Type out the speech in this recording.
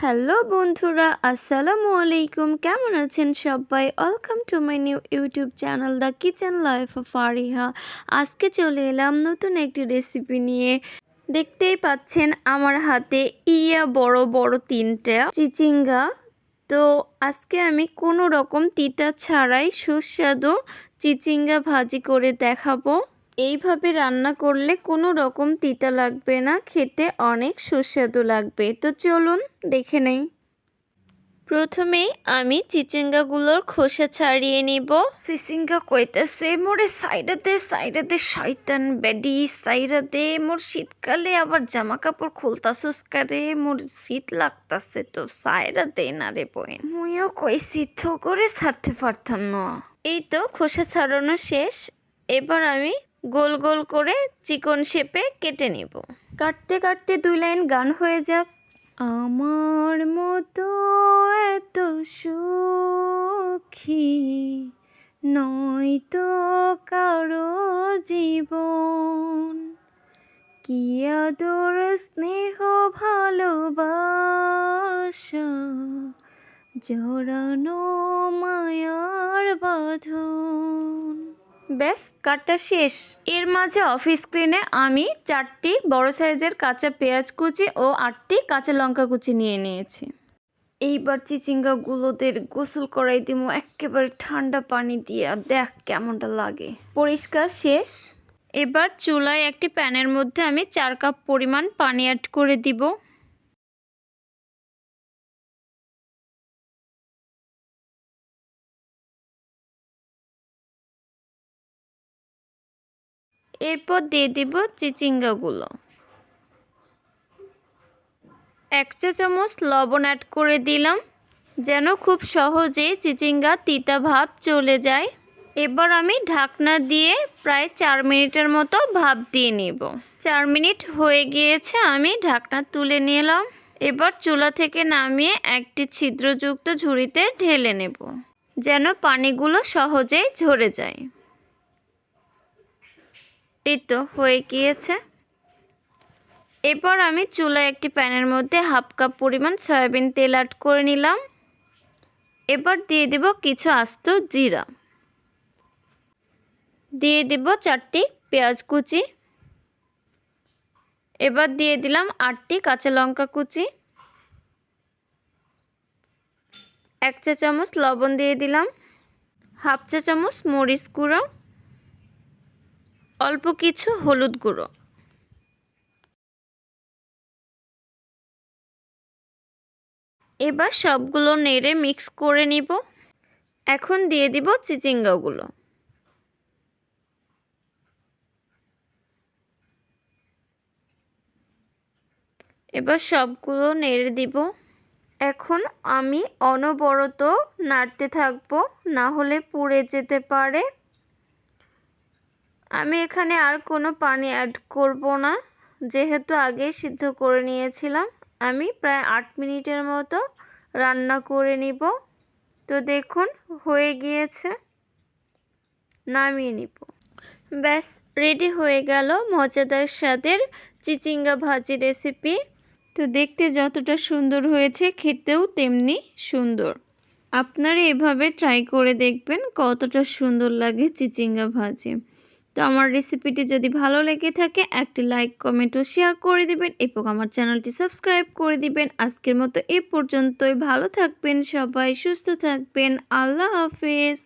Hello বন্ধুরা, আসসালামু আলাইকুম। কেমন আছেন সবাই? Welcome to my new YouTube channel the kitchen life of Fariha. আজকে চলে এলাম নতুন একটি রেসিপি নিয়ে। দেখতেই পাচ্ছেন আমার হাতে বড় বড় 3টা চিচিঙ্গা। তো আজকে আমি কোনো রকম তিতা ছাড়াই সুস্বাদু চিচিঙ্গা ভাজি করে দেখাবো। এইভাবে রান্না করলে কোনো রকম তিতা লাগবে না, খেতে অনেক সুস্বাদু লাগবে। তো চলুন দেখে নেই। প্রথমেই আমি চিচিঙ্গাগুলোর খোসা ছাড়িয়ে নিব। চিচিঙ্গা কইতেছে মোরে সাইডাতে শয়তান বেডি সাইডাতে মোর শীতকালে আবার জামা কাপড় খুলতাছস কারে, মোর শীত লাগতাছে তো সাইডাতে না রে বইন। মুইও কইছি থো করে ছাড়তে পারতাম না। এই তো খোসা ছাড়ানো শেষ। এবার আমি গোল গোল করে চিকন শেপে কেটে নিব। কাটতে কাটতে 2 লাইন গান হয়ে যাক। আমার মতো এত সুখী নয়তো কারো জীবন, কি আদর স্নেহ ভালোবাসা জড়ানো মায়ার বাঁধন। ব্যাস কাটটা শেষ। এর মাঝে অফ স্ক্রিনে আমি 4টি বড় সাইজের কাঁচা পেঁয়াজ কুচি ও 8টি কাঁচা লঙ্কা কুচি নিয়ে নিয়েছি। এইবার চিচিঙ্গাগুলোদের গোসল করাই দিব একেবারে ঠান্ডা পানি দিয়ে, দেখ কেমনটা লাগে। পরিষ্কার শেষ। এবার চুলায় একটি প্যানের মধ্যে আমি 4 কাপ পরিমাণ পানি অ্যাড করে দিব। এরপর দিয়ে দিব চিচিঙ্গাগুলো। 1 চা চামচ লবণ অ্যাড করে দিলাম, যেন খুব সহজেই চিচিঙ্গা তিতা ভাব চলে যায়। এবার আমি ঢাকনা দিয়ে প্রায় 4 মিনিটের মতো ভাপ দিয়ে নিব। 4 মিনিট হয়ে গিয়েছে, আমি ঢাকনা তুলে নিলাম। এবার চুলা থেকে নামিয়ে একটি ছিদ্রযুক্ত ঝুড়িতে ঢেলে নেব, যেন পানিগুলো সহজেই ঝরে যায়। এই তো হয়ে গিয়েছে। এরপর আমি চুলায় একটি প্যানের মধ্যে 1/2 কাপ পরিমাণ সয়াবিন তেল অ্যাড করে নিলাম। এবার দিয়ে দেব কিছু আস্ত জিরা, দিয়ে দেব 4টি পেঁয়াজ কুচি। এবার দিয়ে দিলাম 8টি কাঁচা লঙ্কা কুচি। 1 চা চামচ লবণ দিয়ে দিলাম, 1/2 চা চামচ মরিচ গুঁড়ো, অল্প কিছু হলুদ গুঁড়ো। এবার সবগুলো নেড়ে মিক্স করে নিব। এখন দিয়ে দিব চিচিঙ্গাগুলো। এবার সবগুলো নেড়ে দিব। এখন আমি অনবরত নাড়তে থাকবো, না হলে পুড়ে যেতে পারে। আমি এখানে আর কোনো পানি অ্যাড করব না, যেহেতু আগেই সিদ্ধ করে নিয়েছিলাম। আমি প্রায় 8 মিনিটের মতো রান্না করে নিব। তো দেখুন হয়ে গিয়েছে, নামিয়ে নিব। ব্যাস রেডি হয়ে গেল মজাদার স্বাদের চিচিঙ্গা ভাজি রেসিপি। তো দেখতে যতটা সুন্দর হয়েছে, খেতেও তেমনি সুন্দর। আপনারা এভাবে ট্রাই করে দেখবেন কতটা সুন্দর লাগে চিচিঙ্গা ভাজি। তো আমার রেসিপিটি যদি ভালো লেগে থাকে একটি লাইক, কমেন্ট ও শেয়ার করে দিবেন এবং আমার চ্যানেলটি সাবস্ক্রাইব করে দিবেন। আজকের মতো এ পর্যন্তই। ভালো থাকবেন সবাই, সুস্থ থাকবেন। আল্লাহ হাফেজ।